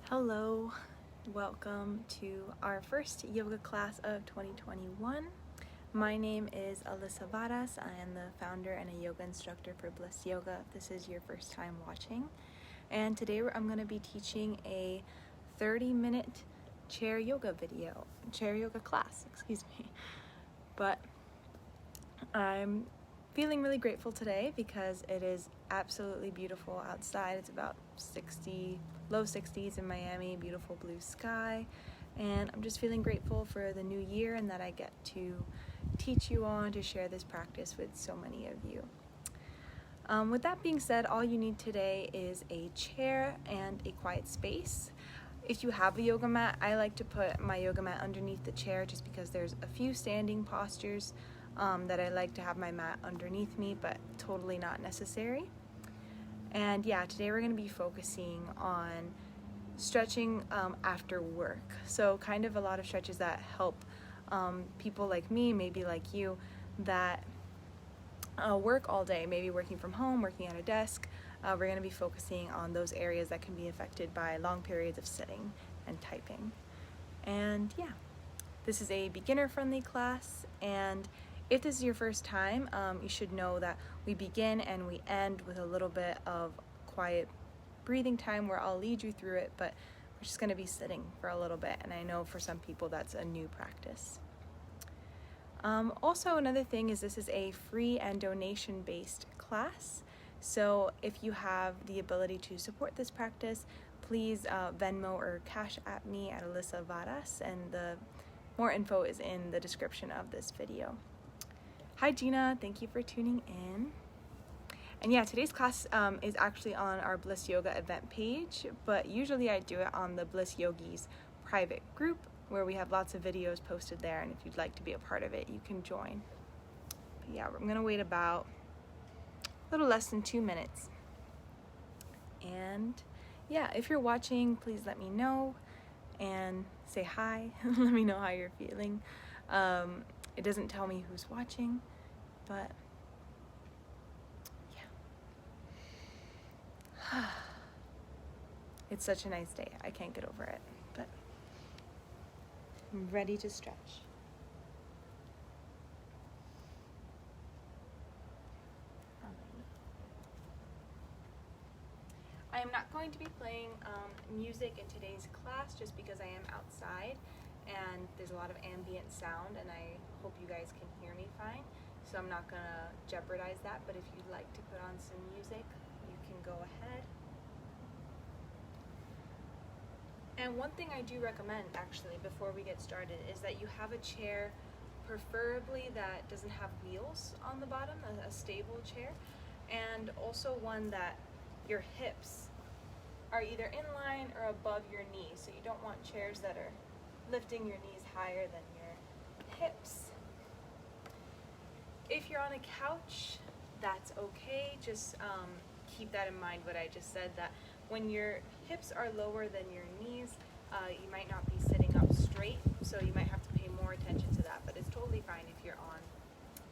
Hello, welcome to our first yoga class of 2021. My name is Alyssa Varas. I am the founder and a yoga instructor for Blyss Yoga. If this is your first time watching. And today I'm going to be teaching a 30-minute chair yoga class, excuse me. But I'm feeling really grateful today because it is absolutely beautiful outside. It's about low 60s in Miami, beautiful blue sky, and I'm just feeling grateful for the new year and that I get to teach you on to share this practice with so many of you. With that being said, all you need today is a chair and a quiet space. If you have a yoga mat, I like to put my yoga mat underneath the chair just because there's a few standing postures that I like to have my mat underneath me, but totally not necessary. And yeah, today we're going to be focusing on stretching after work. So kind of a lot of stretches that help people like me, maybe like you, that work all day, maybe working from home, working at a desk. We're going to be focusing on those areas that can be affected by long periods of sitting and typing. And yeah, this is a beginner-friendly class, and if this is your first time, you should know that we begin and we end with a little bit of quiet breathing time where I'll lead you through it, but we're just going to be sitting for a little bit, and I know for some people that's a new practice. Also, another thing is this is a free and donation-based class, so if you have the ability to support this practice, please Venmo or Cash App me at Alyssa Varas, and the more info is in the description of this video. Hi Gina, thank you for tuning in. And yeah, today's class is actually on our Blyss Yoga event page, but usually I do it on the Blyss Yogis private group where we have lots of videos posted there, and if you'd like to be a part of it, you can join. But yeah, I'm gonna wait about a little less than 2 minutes. And yeah, if you're watching, please let me know and say hi. Let me know how you're feeling. It doesn't tell me who's watching, but yeah. It's such a nice day. I can't get over it, but I'm ready to stretch. I am not going to be playing music in today's class just because I am outside and there's a lot of ambient sound, and I hope you guys can hear me fine, so I'm not gonna jeopardize that. But if you'd like to put on some music, you can go ahead. And one thing I do recommend actually before we get started is that you have a chair, preferably that doesn't have wheels on the bottom, a stable chair, and also one that your hips are either in line or above your knees. So you don't want chairs that are lifting your knees higher than your hips. If you're on a couch, that's okay. Just keep that in mind, what I just said, that when your hips are lower than your knees, you might not be sitting up straight, so you might have to pay more attention to that, but it's totally fine if you're on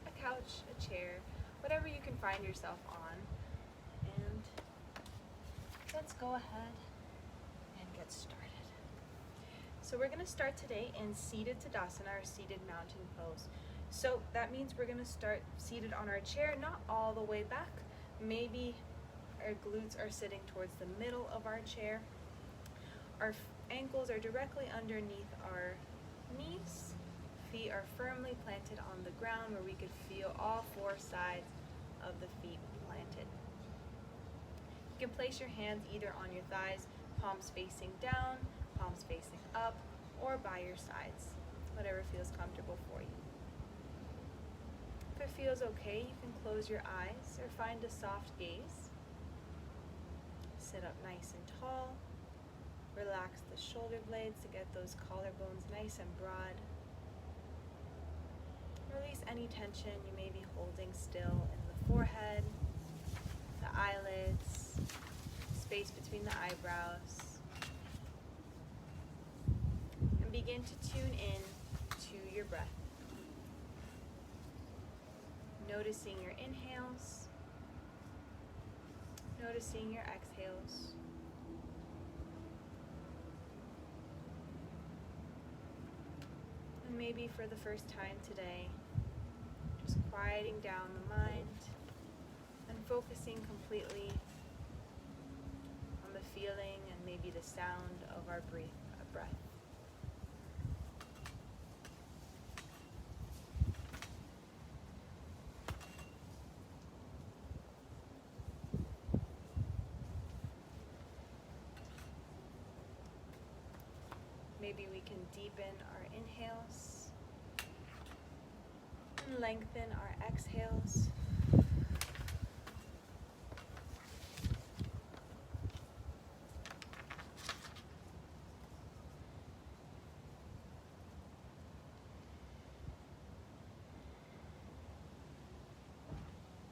a couch, a chair, whatever you can find yourself on. And let's go ahead and get started. So we're going to start today in seated Tadasana, or seated mountain pose. So that means we're going to start seated on our chair, not all the way back. Maybe our glutes are sitting towards the middle of our chair. Our ankles are directly underneath our knees. Feet are firmly planted on the ground where we could feel all 4 sides of the feet planted. You can place your hands either on your thighs, palms facing down, palms facing up, or by your sides, whatever feels comfortable for you. If it feels okay, you can close your eyes or find a soft gaze. Sit up nice and tall. Relax the shoulder blades to get those collarbones nice and broad. Release any tension you may be holding still in the forehead, the eyelids, space between the eyebrows. And begin to tune in to your breath. Noticing your inhales, noticing your exhales. maybe for the first time today, just quieting down the mind and focusing completely on the feeling and maybe the sound of our breath. Maybe we can deepen our inhales and lengthen our exhales.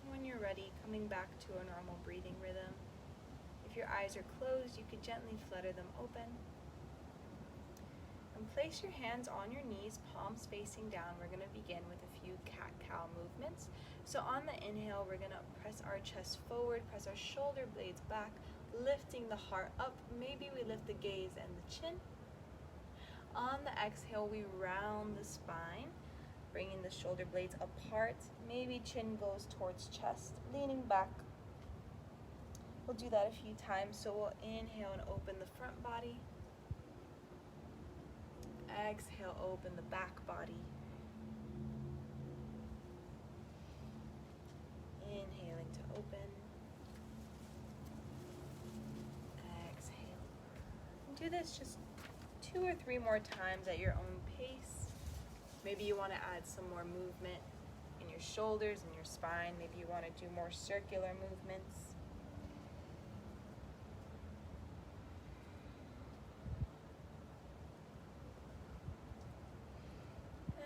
When you're ready, coming back to a normal breathing rhythm. If your eyes are closed, you could gently flutter them open. And place your hands on your knees, palms facing down. We're going to begin with a few cat-cow movements. So on the inhale, we're going to press our chest forward, press our shoulder blades back, lifting the heart up. Maybe we lift the gaze and the chin. On the exhale, we round the spine, bringing the shoulder blades apart. Maybe chin goes towards chest, leaning back. We'll do that a few times. So we'll inhale and open the front body. Exhale, open the back body. Inhaling to open. Exhale. And do this just 2 or 3 more times at your own pace. Maybe you want to add some more movement in your shoulders and your spine. Maybe you want to do more circular movements.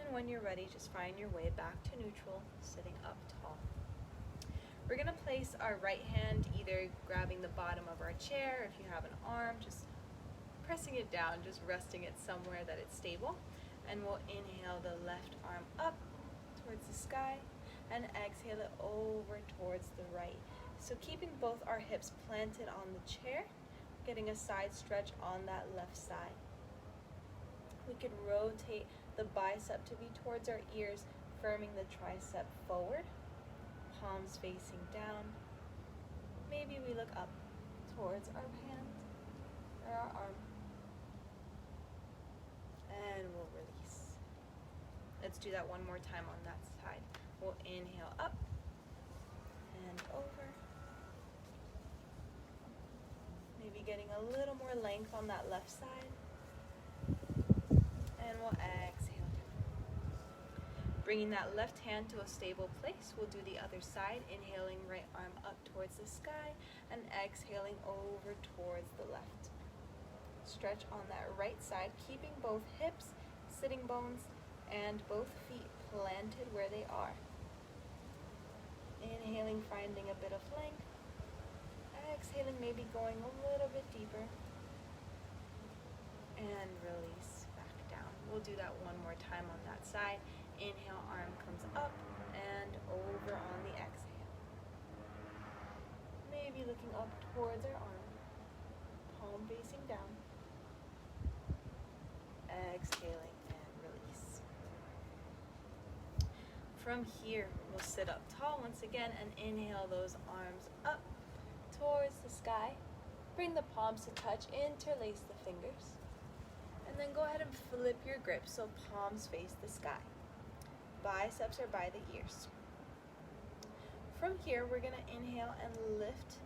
When you're ready, just find your way back to neutral, sitting up tall. We're going to place our right hand either grabbing the bottom of our chair, if you have an arm, just pressing it down, just resting it somewhere that it's stable. And we'll inhale the left arm up towards the sky and exhale it over towards the right. So keeping both our hips planted on the chair, getting a side stretch on that left side. We could rotate the bicep to be towards our ears, firming the tricep forward, palms facing down. Maybe we look up towards our hand or our arm. And we'll release. Let's do that one more time on that side. We'll inhale up and over. Maybe getting a little more length on that left side. And we'll exhale down. Bringing that left hand to a stable place, we'll do the other side, inhaling right arm up towards the sky and exhaling over towards the left. Stretch on that right side, keeping both hips, sitting bones, and both feet planted where they are. Inhaling, finding a bit of length. Exhaling, maybe going a little bit deeper. And release back down. We'll do that one more time on that side. Inhale, arm comes up and over on the exhale. Maybe looking up towards our arm. Palm facing down. Exhaling and release. From here, we'll sit up tall once again and inhale those arms up towards the sky. Bring the palms to touch, interlace the fingers. And then go ahead and flip your grip so palms face the sky. Biceps are by the ears. From here, we're going to inhale and lift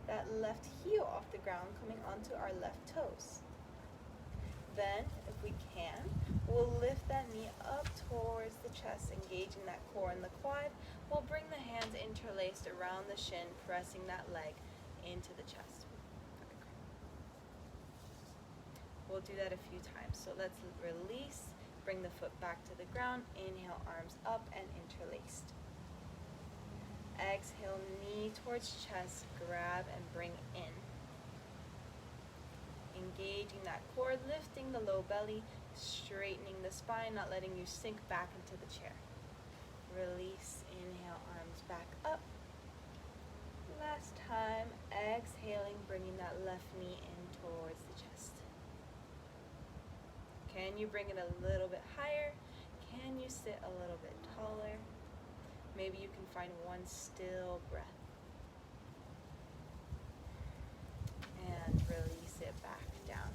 that left heel off the ground, coming onto our left toes. Then, if we can, we'll lift that knee up towards the chest, engaging that core and the quad. We'll bring the hands interlaced around the shin, pressing that leg into the chest. We'll do that a few times. So let's release, bring the foot back to the ground, inhale, arms up and interlaced. Exhale, knee towards chest, grab and bring in. Engaging that core, lifting the low belly, straightening the spine, not letting you sink back into the chair. Release, inhale, arms back up. Last time, exhaling, bringing that left knee in towards the chest. Can you bring it a little bit higher? and you sit a little bit taller. Maybe you can find one still breath. And release it back down.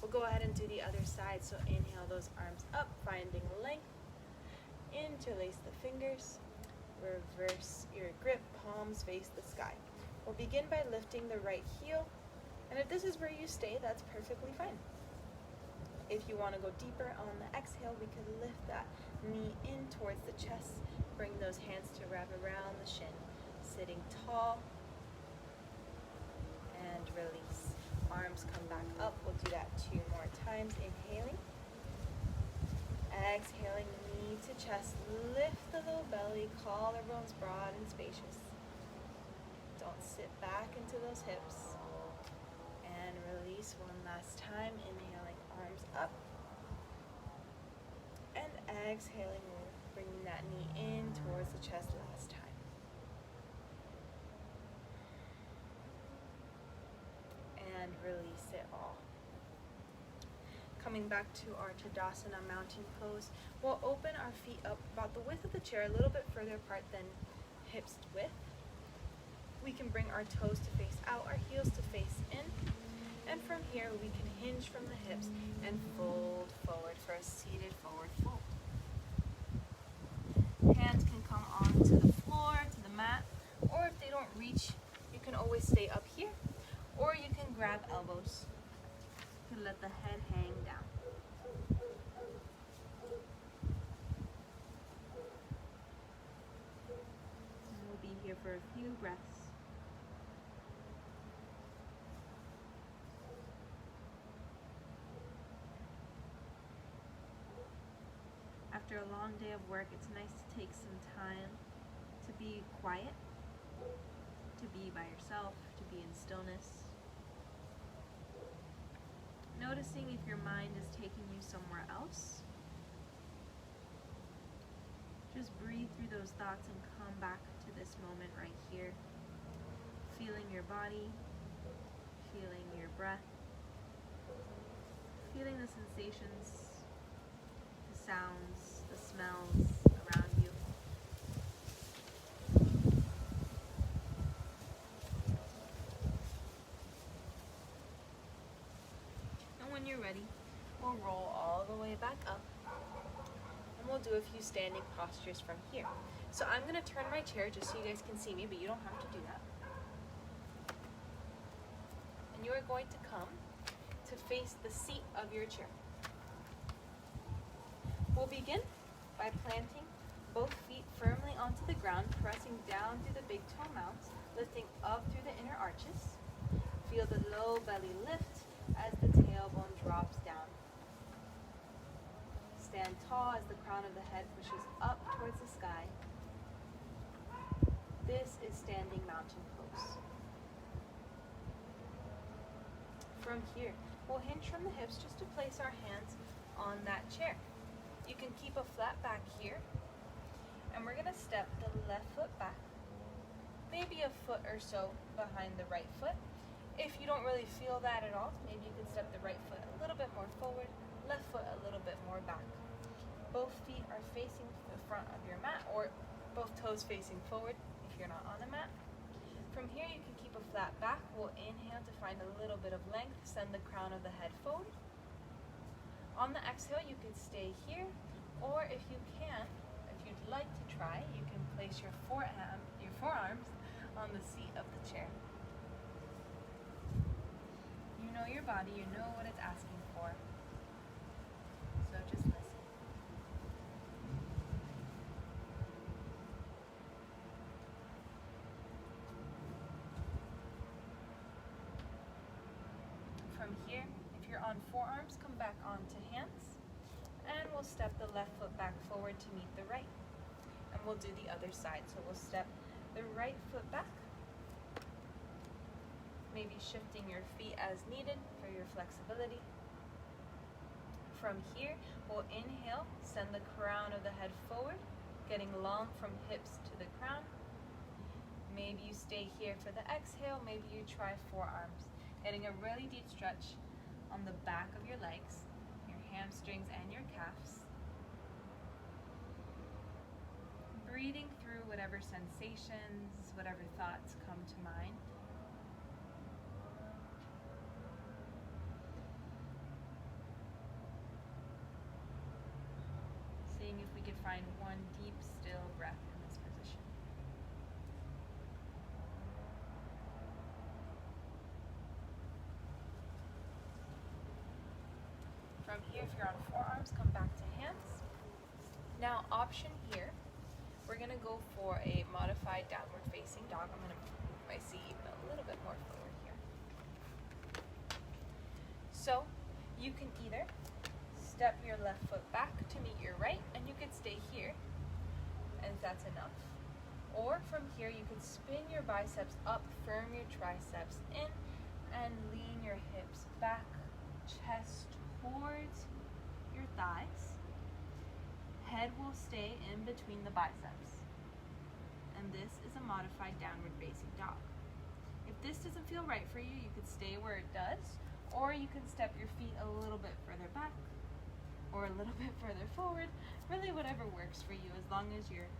We'll go ahead and do the other side. So inhale those arms up, finding length. Interlace the fingers. Reverse your grip, palms face the sky. We'll begin by lifting the right heel. And if this is where you stay, that's perfectly fine. If you want to go deeper on the exhale, we can lift that knee in towards the chest. Bring those hands to wrap around the shin. Sitting tall. And release. Arms come back up. We'll do that 2 more times. Inhaling. Exhaling, knee to chest. Lift the low belly. Collarbones broad and spacious. Don't sit back into those hips. And release one last time. Inhaling, arms up. And exhaling, bringing that knee in towards the chest last time. And release it all. Coming back to our Tadasana mountain pose, we'll open our feet up about the width of the chair, a little bit further apart than hips width. We can bring our toes to face out, our heels to face in, and from here we can hinge from the hips and fold forward for a seated forward fold. Hands can come onto the floor, to the mat, or if they don't reach, you can always stay up here, or you can grab elbows. You can let the head hang down. And we'll be here for a few breaths. After a long day of work, it's nice to take some time to be quiet, to be by yourself, to be in stillness. Noticing if your mind is taking you somewhere else. Just breathe through those thoughts and come back to this moment right here. Feeling your body, feeling your breath, feeling the sensations, the sounds, the smells around you. And when you're ready, we'll roll all the way back up. And we'll do a few standing postures from here. So I'm going to turn my chair just so you guys can see me, but you don't have to do that. And you are going to come to face the seat of your chair. We'll begin by planting both feet firmly onto the ground, pressing down through the big toe mounts, lifting up through the inner arches. Feel the low belly lift as the tailbone drops down. Stand tall as the crown of the head pushes up towards the sky. This is standing mountain pose. From here, we'll hinge from the hips just to place our hands on that chair. You can keep a flat back here, and we're going to step the left foot back, maybe a foot or so behind the right foot. If you don't really feel that at all, maybe you can step the right foot a little bit more forward, left foot a little bit more back. Both feet are facing the front of your mat, or both toes facing forward if you're not on the mat. From here, you can keep a flat back. We'll inhale to find a little bit of length, send the crown of the head forward. On the exhale, you could stay here, or if you can, if you'd like to try, you can place your forearms on the seat of the chair. You know your body, you know what it's asking for, so just listen. From here, if you're on forearms, come back onto hands, and we'll step the left foot back forward to meet the right. And we'll do the other side. So we'll step the right foot back, maybe shifting your feet as needed for your flexibility. From here, we'll inhale, send the crown of the head forward, getting long from hips to the crown. Maybe you stay here for the exhale, maybe you try forearms, getting a really deep stretch on the back of your legs, your hamstrings and your calves. breathing through whatever sensations, whatever thoughts come to mind. Seeing if we could find one deep, still breath in this position. From here, if you're on forearms, come back to hands. Now, option here, we're gonna go for a modified downward facing dog. I'm gonna move my seat even a little bit more forward here. So, you can either step your left foot back to meet your right, and you could stay here, and if that's enough. Or from here, you could spin your biceps up, firm your triceps in, and lean your hips back, chest towards your thighs. Head will stay in between the biceps. And this is a modified downward facing dog. If this doesn't feel right for you, you could stay where it does, or you can step your feet a little bit further back or a little bit further forward, really whatever works for you, as long as you're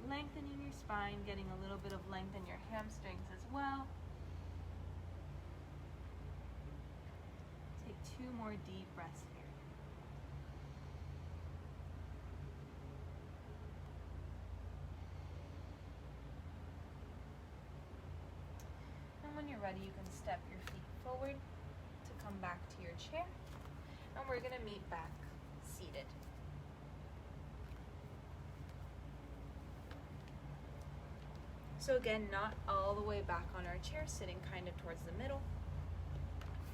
lengthening your spine, getting a little bit of length in your hamstrings as well. Take 2 more deep breaths here. And when you're ready, you can step your feet forward to come back to your chair. And we're gonna meet back seated. So again, not all the way back on our chair, sitting kind of towards the middle.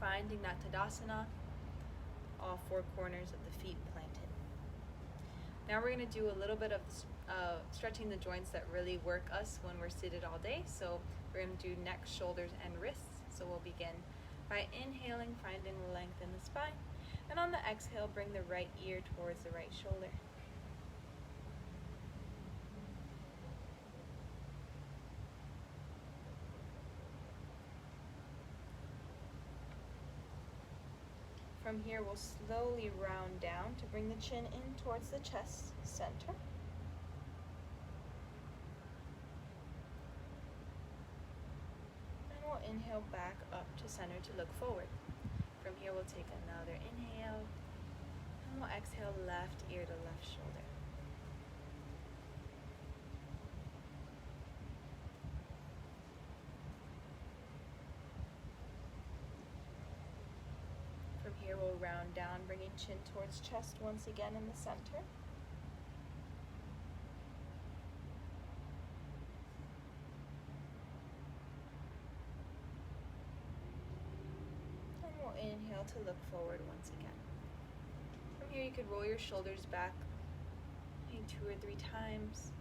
Finding that Tadasana, all 4 corners of the feet planted. Now we're gonna do a little bit of stretching the joints that really work us when we're seated all day. So we're gonna do neck, shoulders, and wrists. So we'll begin by inhaling, finding length in the spine. And on the exhale, bring the right ear towards the right shoulder. From here, we'll slowly round down to bring the chin in towards the chest center. And we'll inhale back up to center to look forward. From here, we'll take another inhale, and we'll exhale left ear to left shoulder. From here, we'll round down, bringing chin towards chest once again in the center. Inhale to look forward once again. From here, you could roll your shoulders back maybe 2 or 3 times.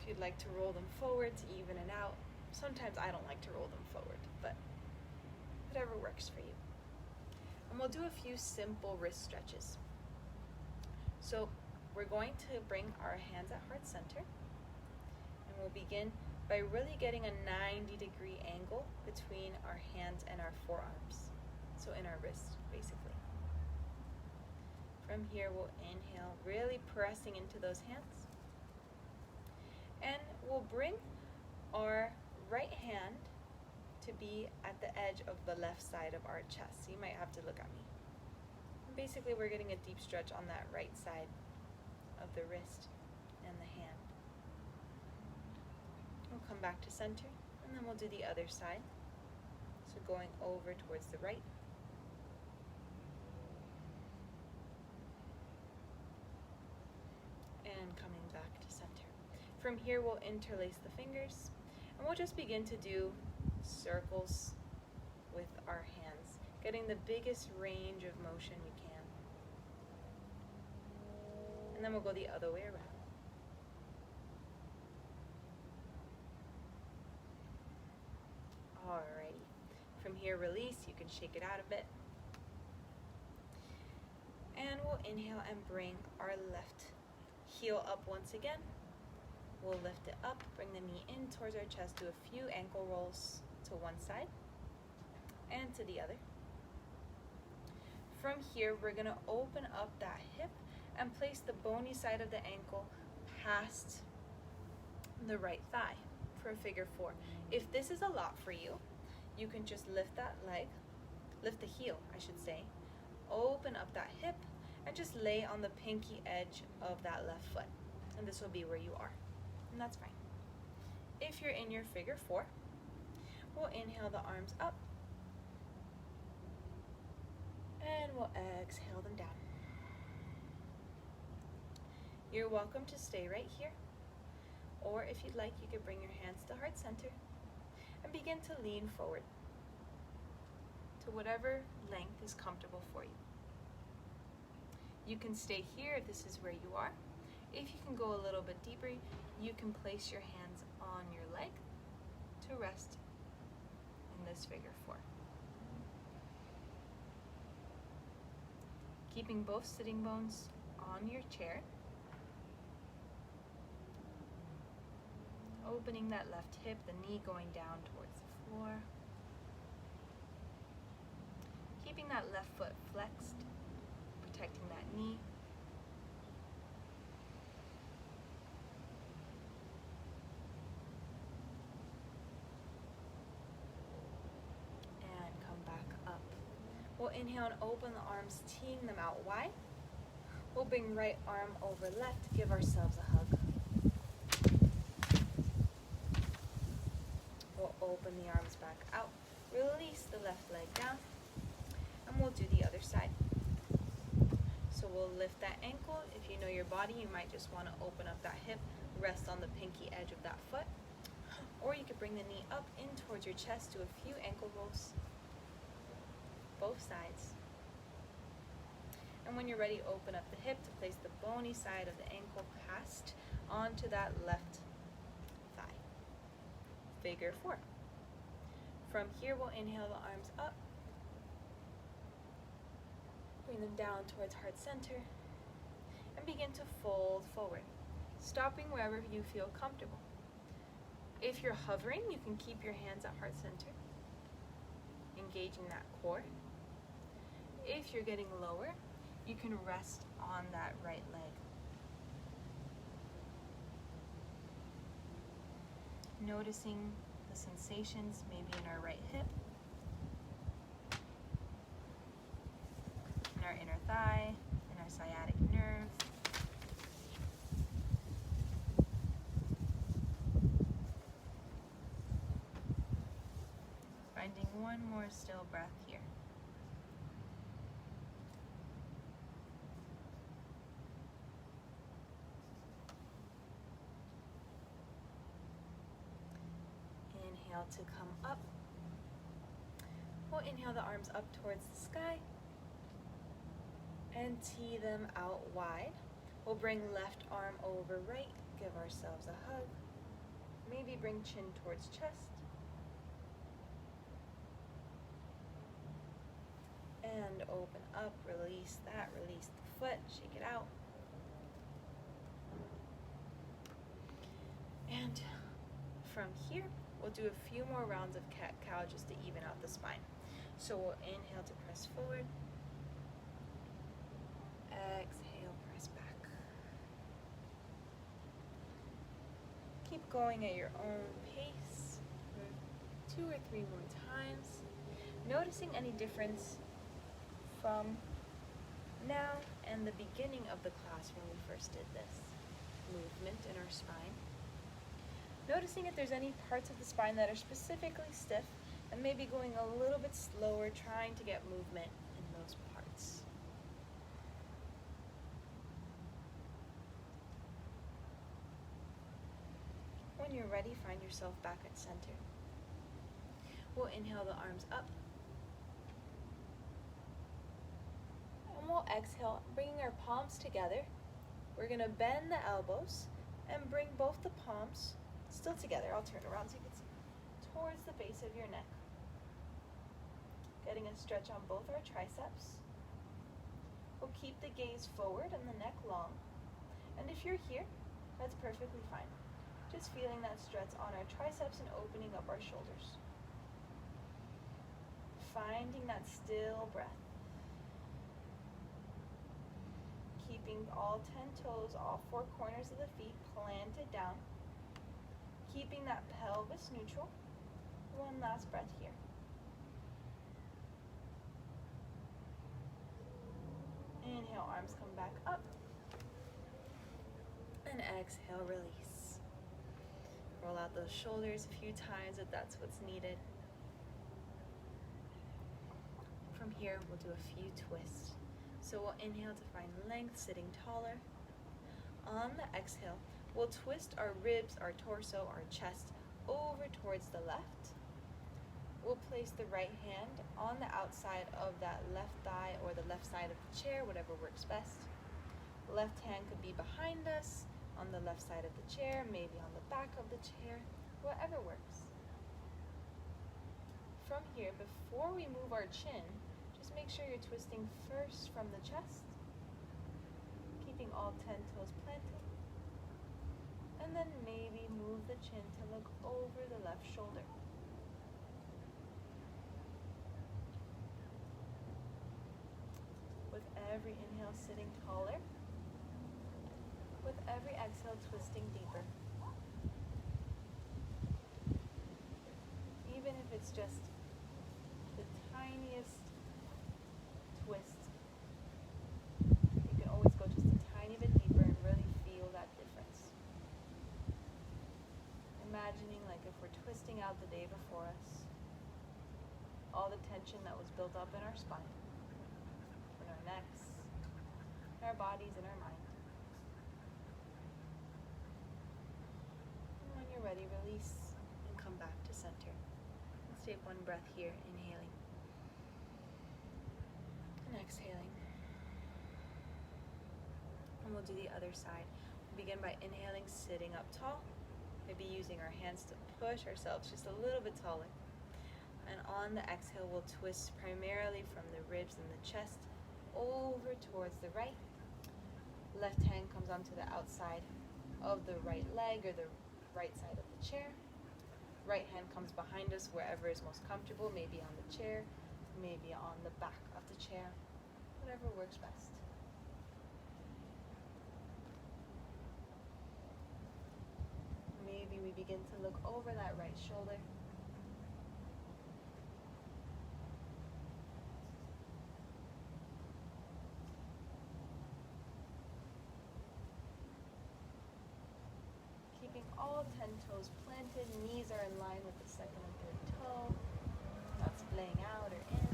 If you'd like to roll them forward to even it out. Sometimes I don't like to roll them forward, but whatever works for you. And we'll do a few simple wrist stretches. So we're going to bring our hands at heart center, and we'll begin by really getting a 90-degree angle between our hands and our forearms. So in our wrist, basically. From here, we'll inhale, really pressing into those hands. And we'll bring our right hand to be at the edge of the left side of our chest. So you might have to look at me. And basically, we're getting a deep stretch on that right side of the wrist and the hand. We'll come back to center, and then we'll do the other side. So going over towards the right. And coming back to center. From here, we'll interlace the fingers, and we'll just begin to do circles with our hands, getting the biggest range of motion we can. And then we'll go the other way around. Alrighty, from here release, you can shake it out a bit. And we'll inhale and bring our left heel up once again. We'll lift it up, bring the knee in towards our chest, do a few ankle rolls to one side and to the other. From here, we're gonna open up that hip and place the bony side of the ankle past the right thigh for a figure 4. If this is a lot for you, you can just lift that leg, lift the heel, I should say, open up that hip, and just lay on the pinky edge of that left foot. And this will be where you are, and that's fine. If you're in your figure 4, we'll inhale the arms up, and we'll exhale them down. You're welcome to stay right here, or if you'd like, you could bring your hands to heart center and begin to lean forward to whatever length is comfortable for you. You can stay here if this is where you are. If you can go a little bit deeper, you can place your hands on your leg to rest in this figure 4. Keeping both sitting bones on your chair. Opening that left hip, the knee going down towards the floor. Keeping that left foot flexed, protecting that knee. And come back up. We'll inhale and open the arms, teeing them out wide. We'll bring right arm over left, give ourselves a hug. We'll open the arms back out, release the left leg down, and we'll do the other side. So we'll lift that ankle. If you know your body, you might just want to open up that hip, rest on the pinky edge of that foot, or you could bring the knee up in towards your chest, do a few ankle rolls, both sides. And when you're ready, open up the hip to place the bony side of the ankle past onto that left thigh. Figure 4. From here, we'll inhale the arms up, bring them down towards heart center, and begin to fold forward, stopping wherever you feel comfortable. If you're hovering, you can keep your hands at heart center, engaging that core. If you're getting lower, you can rest on that right leg. Noticing the sensations maybe in our right hip, in our inner thigh, in our sciatic nerve. Finding one more still breath here. Inhale to come up. We'll inhale the arms up towards the sky and tee them out wide. We'll bring left arm over right, give ourselves a hug. Maybe bring chin towards chest. And open up, release that, release the foot, shake it out. And from here, we'll do a few more rounds of cat-cow just to even out the spine. So we'll inhale to press forward. Exhale, press back. Keep going at your own pace for 2 or 3 more times. Noticing any difference from now and the beginning of the class when we first did this movement in our spine. Noticing if there's any parts of the spine that are specifically stiff and maybe going a little bit slower, trying to get movement in those parts. When you're ready, find yourself back at center. We'll inhale the arms up. And we'll exhale, bringing our palms together. We're going to bend the elbows and bring both the palms still together. I'll turn around so you can see. Towards the base of your neck. Getting a stretch on both our triceps. We'll keep the gaze forward and the neck long. And if you're here, that's perfectly fine. Just feeling that stretch on our triceps and opening up our shoulders. Finding that still breath. Keep keeping all 10 toes, all 4 corners of the feet planted down, keeping that pelvis neutral. One last breath here. Inhale, arms come back up. And exhale, release. Roll out those shoulders a few times if that's what's needed. From here, we'll do a few twists. So we'll inhale to find length, sitting taller. On the exhale, we'll twist our ribs, our torso, our chest over towards the left. We'll place the right hand on the outside of that left thigh or the left side of the chair, whatever works best. Left hand could be behind us, on the left side of the chair, maybe on the back of the chair, whatever works. From here, before we move our chin, just make sure you're twisting first from the chest, keeping all 10 toes planted, and then maybe move the chin to look over the left shoulder. With every inhale, sitting taller. With every exhale, twisting deeper. Even if it's just the tiniest twist, you can always go just a tiny bit deeper and really feel that difference. Imagining like if we're twisting out the day before us, all the tension that was built up in our spine, in our necks, in our bodies, in our mind. And when you're ready, release and come back to center. Let's take one breath here, inhaling and exhaling. And we'll do the other side. We'll begin by inhaling, sitting up tall, maybe using our hands to push ourselves just a little bit taller. And on the exhale, we'll twist primarily from the ribs and the chest over towards the right. Left hand comes onto the outside of the right leg or the right side of the chair. Right hand comes behind us wherever is most comfortable, maybe on the chair, maybe on the back of the chair, whatever works best. Maybe we begin to look over that right shoulder. Keeping all 10 toes planted, knees are in line with the second and third toe, not splaying out or in.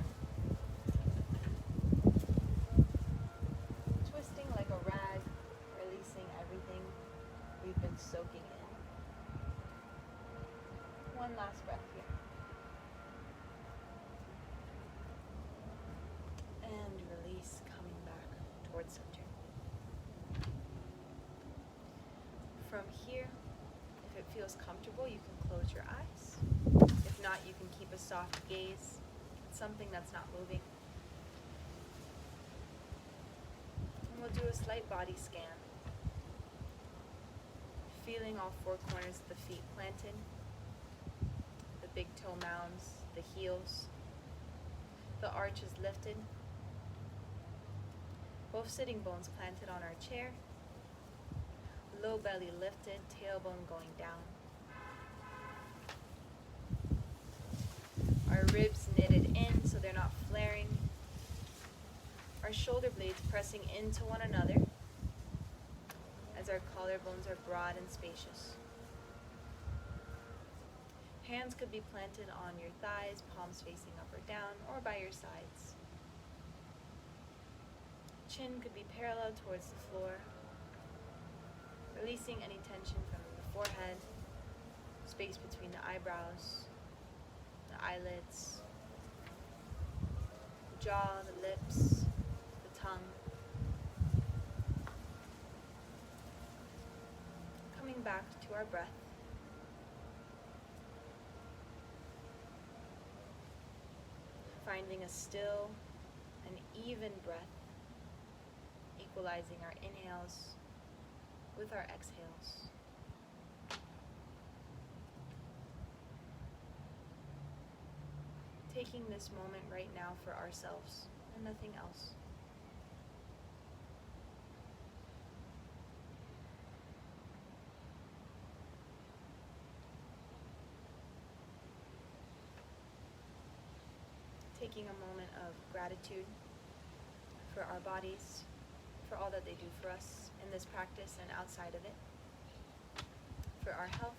Twisting like a rag, releasing everything we've been soaking in. One last breath here. And release, coming back towards center. From here, if it feels comfortable, you can close your eyes. If not, you can keep a soft gaze at something that's not moving. And we'll do a slight body scan. Feeling all 4 corners of the feet planted, the big toe mounds, the heels, the arches lifted, both sitting bones planted on our chair, low belly lifted, tailbone going down. Our ribs knitted in so they're not flaring. Our shoulder blades pressing into one another as our collarbones are broad and spacious. Hands could be planted on your thighs, palms facing up or down, or by your sides. Chin could be parallel towards the floor, releasing any tension from the forehead, space between the eyebrows, the eyelids, the jaw, the lips, the tongue. Coming back to our breath. Finding a still and even breath, equalizing our inhales with our exhales. Taking this moment right now for ourselves and nothing else. taking a moment of gratitude for our bodies, for all that they do for us in this practice and outside of it, for our health,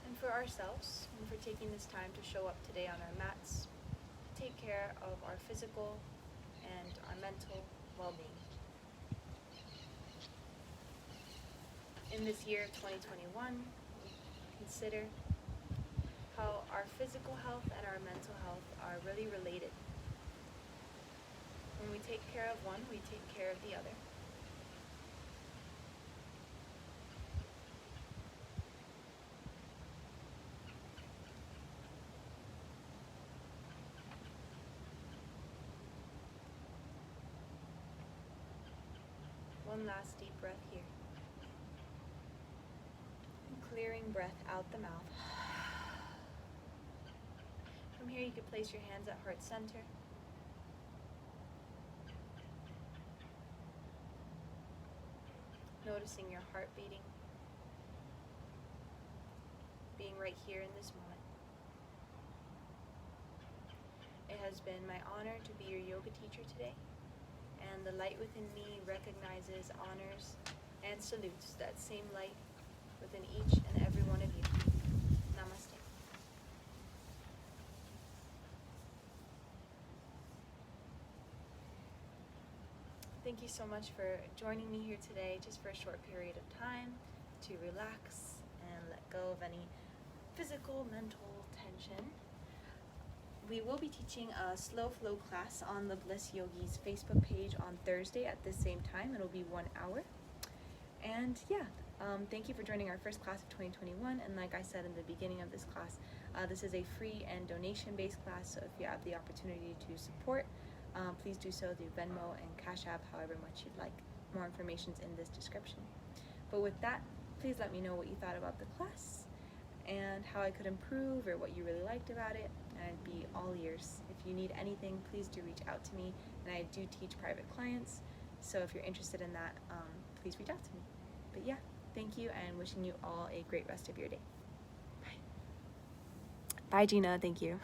and for ourselves, and for taking this time to show up today on our mats, take care of our physical and our mental well-being. In this year, 2021, consider how our physical health and our mental health are really related. When we take care of one, we take care of the other. One last deep breath here. Clearing breath out the mouth. From here, you could place your hands at heart center. Noticing your heart beating. Being right here in this moment. It has been my honor to be your yoga teacher today, and the light within me recognizes, honors, and salutes that same light within each and every one of you. Namaste. Thank you so much for joining me here today, just for a short period of time, to relax and let go of any physical, mental tension. We will be teaching a slow flow class on the Blyss Yogis Facebook page on Thursday at the same time. It'll be 1 hour. And yeah, thank you for joining our first class of 2021. And like I said in the beginning of this class, this is a free and donation-based class. So if you have the opportunity to support, please do so through Venmo and Cash App, however much you'd like. More information is in this description. But with that, please let me know what you thought about the class and how I could improve or what you really liked about it. And I'd be all ears. If you need anything, please do reach out to me. And I do teach private clients, so if you're interested in that, please reach out to me. But yeah, thank you, and wishing you all a great rest of your day. Bye. Bye, Gina. Thank you.